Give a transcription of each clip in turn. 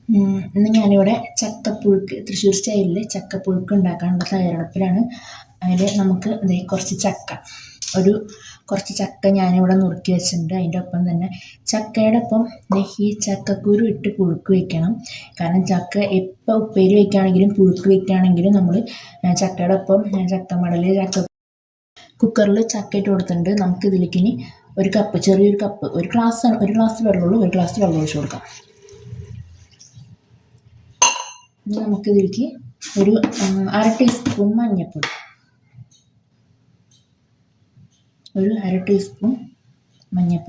ഇന്ന് ഞാനിവിടെ ചക്കപ്പുഴുക്ക് തൃശ്ശൂർ സ്റ്റൈലിൽ ചക്കപ്പുഴുക്ക് ഉണ്ടാക്കാനുള്ള തയ്യാറെടുപ്പിലാണ്. അതിൽ നമുക്ക് കുറച്ച് ചക്ക ഞാനിവിടെ നുറുക്കി വെച്ചിട്ടുണ്ട്. അതിൻ്റെ ഒപ്പം തന്നെ ചക്കയുടെ ഒപ്പം ഈ ചക്കക്കുരു ഇട്ട് പുഴുക്ക് വയ്ക്കണം. കാരണം ചക്ക എപ്പോൾ ഉപ്പേരി വയ്ക്കുകയാണെങ്കിലും പുഴുക്ക് വയ്ക്കുകയാണെങ്കിലും നമ്മൾ ചക്കയുടെ ഒപ്പം കുക്കറിൽ ചക്ക ഇട്ട് കൊടുത്തിട്ടുണ്ട്. നമുക്ക് ഇതിലേക്ക് ഇനി ചെറിയൊരു കപ്പ് ഒരു ഗ്ലാസ് വെള്ളമുള്ളൂ, ഒരു ഗ്ലാസ് വെള്ളം ഒഴിച്ച് കൊടുക്കാം. ഇനി നമുക്കിതിലേക്ക് ഒരു 1/2 ടീസ്പൂൺ മഞ്ഞൾപ്പൊടി,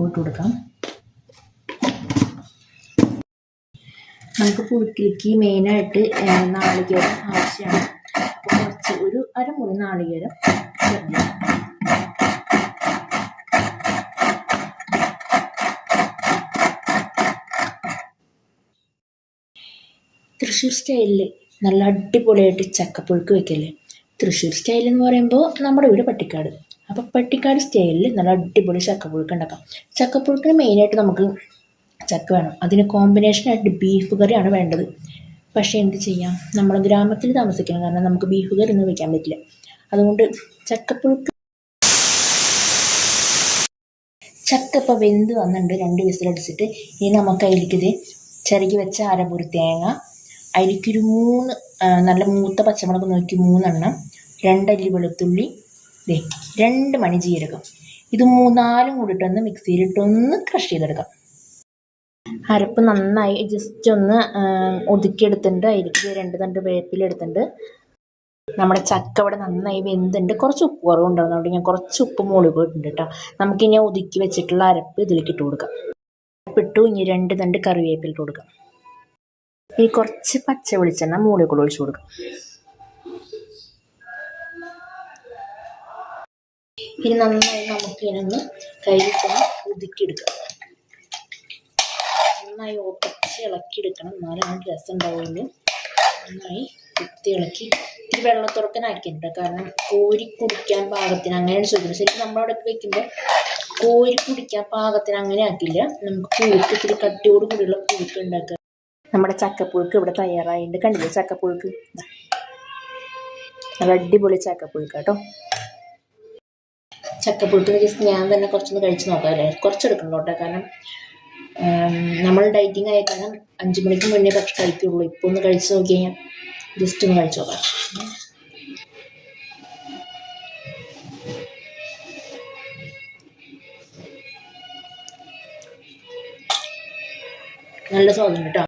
ഇട്ട് കൊടുക്കാം. നമുക്ക് പുഴുക്കിലേക്ക് മെയിനായിട്ട് നാളികേരം ആവശ്യമാണ്. അപ്പോൾ ഒരു അരമുറി നാളികേരം ചേർക്കാം. തൃശ്ശൂർ സ്റ്റൈലിൽ നല്ല അടിപൊളിയായിട്ട് ചക്കപ്പുഴുക്ക് വയ്ക്കല്ലേ. തൃശ്ശൂർ സ്റ്റൈൽ എന്ന് പറയുമ്പോൾ നമ്മുടെ വീട് പട്ടിക്കാട്. അപ്പോൾ പട്ടിക്കാട് സ്റ്റൈലിൽ നല്ല അടിപൊളി ചക്കപ്പുഴുക്ക് ഉണ്ടാക്കാം. ചക്കപ്പുഴുക്കിന് മെയിനായിട്ട് നമുക്ക് ചക്ക വേണം. അതിന് കോമ്പിനേഷനായിട്ട് ബീഫ് കറിയാണ് വേണ്ടത്. പക്ഷേ എന്ത് ചെയ്യാം, നമ്മൾ ഗ്രാമത്തിൽ താമസിക്കണം, കാരണം നമുക്ക് ബീഫ് കറി ഒന്നും വയ്ക്കാൻ പറ്റില്ല. അതുകൊണ്ട് ചക്ക ഇപ്പോൾ വെന്ത് വന്നിട്ടുണ്ട്. 2 വിസിലടിച്ചിട്ട് ഇനി നമുക്ക് അതിലേക്ക് ചിരകി വെച്ച അരമുറി തേങ്ങ, അതിലേക്കൊരു 3 നല്ല മൂത്ത പച്ചമുളക് നോക്കി 3 എണ്ണം, 2 അല്ലി വെളുത്തുള്ളി, 2 മണി ജീരകം, ഇത് 3-4 കൂടിയിട്ടൊന്ന് മിക്സിയിലിട്ടൊന്ന് ക്രഷ് ചെയ്തെടുക്കാം. അരപ്പ് നന്നായി ജസ്റ്റ് ഒന്ന് ഒതുക്കിയെടുത്തിട്ടുണ്ട്. അതിലേക്ക് 2 തണ്ട് വേപ്പിലെടുത്തിട്ടുണ്ട്. നമ്മുടെ ചക്ക ഇവിടെ നന്നായി വെന്തുണ്ട്. കുറച്ച് ഉപ്പ് കുറവുണ്ടാകും, അതുകൊണ്ട് ഞാൻ കുറച്ച് ഉപ്പ് മുകളിൽ പോയിട്ടുണ്ട് കേട്ടോ. നമുക്കിനി ഒതുക്കി വെച്ചിട്ടുള്ള അരപ്പ് ഇതിലേക്ക് ഇട്ട് കൊടുക്കാം. അരപ്പിട്ടു. ഇനി 2 തണ്ട് കറിവേപ്പില ഇട്ട് കൊടുക്കാം. ഇനി കുറച്ച് പച്ച വെളിച്ചെണ്ണ മുകളിൽ കൂടെ ഒഴിച്ചു കൊടുക്കാം. ഇനി നന്നായി നമുക്ക് ഇതിനൊന്ന് കൈകൊന്ന് ഒതുക്കിയെടുക്കാം. നന്നായി ഒപ്പിച്ച് ഇളക്കിയെടുക്കണം, എന്നാലും അതിന് രസം ഉണ്ടാവുള്ളൂ. നന്നായി കുത്തി ഇളക്കി ഇത്തിരി വെള്ളത്തുറക്കനാക്കിയിട്ടുണ്ട്, കാരണം കോരി കുടിക്കാൻ പാകത്തിന് അങ്ങനെയാണ് ചോദിക്കുന്നത്. ശരിക്കും നമ്മളവിടെ വെക്കുമ്പോൾ കോരി കുടിക്കാൻ പാകത്തിന് അങ്ങനെ ആക്കില്ല. നമുക്ക് പുഴുക്ക് ഇത്തിരി കട്ടിയോട് കൂടിയുള്ള പുഴുക്ക് ഉണ്ടാക്കുക. നമ്മുടെ ചക്കപ്പുഴുക്ക് ഇവിടെ തയ്യാറായിട്ടുണ്ട്. കണ്ടില്ലേ ചക്കപ്പുഴുക്ക്? നല്ല അടിപൊളി ചക്കപ്പുഴുക്ക് കേട്ടോ. ചക്കപ്പുഴുക്ക് ജസ്റ്റ് ഞാൻ തന്നെ കുറച്ചൊന്ന് കഴിച്ച് നോക്കാം അല്ലേ. കുറച്ചെടുക്കണം കേട്ടോ, കാരണം നമ്മൾ ഡയറ്റിംഗ് ആയ കാരണം 5 മണിക്ക് മുന്നേ പക്ഷെ കഴിക്കുള്ളൂ. ഇപ്പോൾ ഒന്ന് കഴിച്ച് നോക്കി കഴിഞ്ഞാൽ ജസ്റ്റ് ഒന്ന് കഴിച്ച് നോക്കാം. നല്ല സ്വാദുണ്ട് കേട്ടോ.